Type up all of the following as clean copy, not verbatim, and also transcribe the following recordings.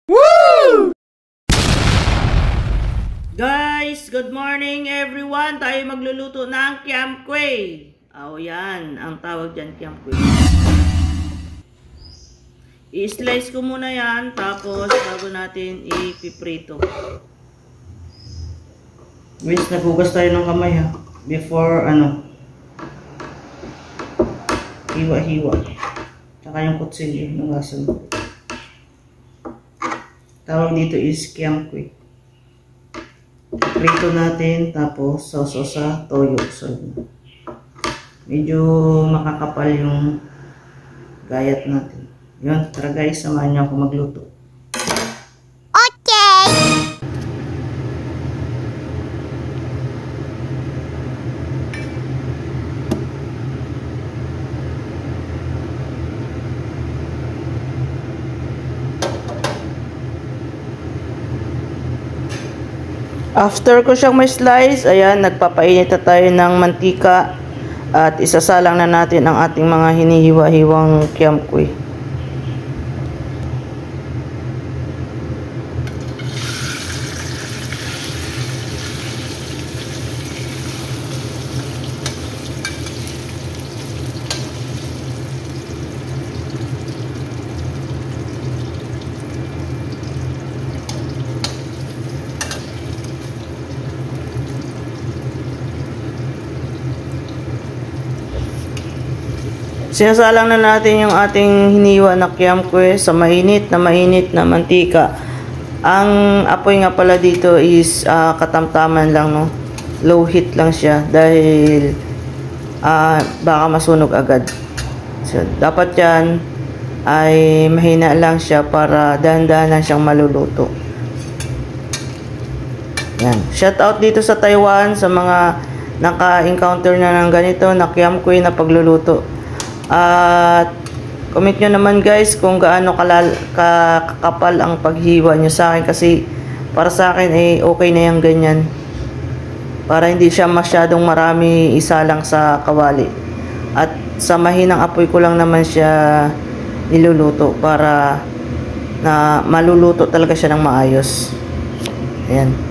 Woo! Guys, good morning everyone. Tayo magluluto ng kiam kueh. Yan, ang tawag dyan kiam kueh. I-slice ko muna yan, tapos bago natin ipiprito. Guys, naghugas tayo ng kamay ha. Before hiwa-hiwa. Tsaka yung kutsilyo ng lasan. Tawag dito is kiam kueh. Prito natin, tapos sausaw sa toyo. So, medyo makakapal yung gayat natin. Yun, tara guys, samahan niyo ako magluto. After ko siyang may slice, ayan, nagpapainit na tayo ng mantika at isasalang na natin ang ating mga hinihiwa-hiwang kiam kueh. Sinasalang na natin yung ating hiniwa na kiam kueh sa mainit na mantika. Ang apoy nga pala dito is katamtaman lang, no? Low heat lang siya dahil baka masunog agad. So, dapat yan ay mahina lang siya para dahan-dahan lang siyang maluluto. Yan. Shout out dito sa Taiwan sa mga naka-encounter na ng ganito na kiam kueh na pagluluto. At comment nyo naman guys kung gaano kakapal ang paghiwa nyo sa akin, kasi para sa akin okay na yung ganyan, para hindi siya masyadong marami isa lang sa kawali, at sa mahinang apoy ko lang naman siya niluluto para na maluluto talaga siya ng maayos. Ayan.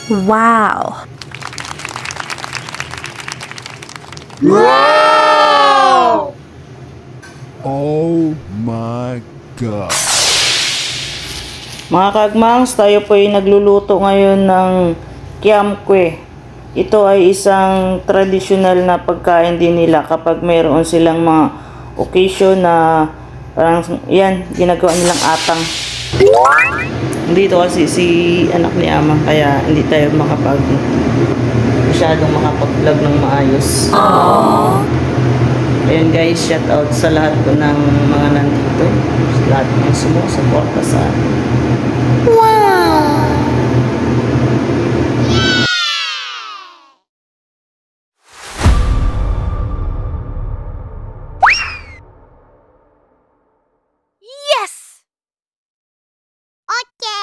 Wow! Wow! Oh my God! Mga kagmangs, tayo po ay nagluluto ngayon ng kiam kueh. Ito ay isang tradisyonal na pagkain din nila kapag mayroon silang mga occasion na parang yan, ginagawa nilang atang. Dito kasi si anak ni ama, kaya hindi tayo masyadong makapag-vlog ng maayos. Aww. Ayun guys, shout out sa lahat ko ng mga nandito, sa lahat ng sumusuporta sa akin. Wow! Okay.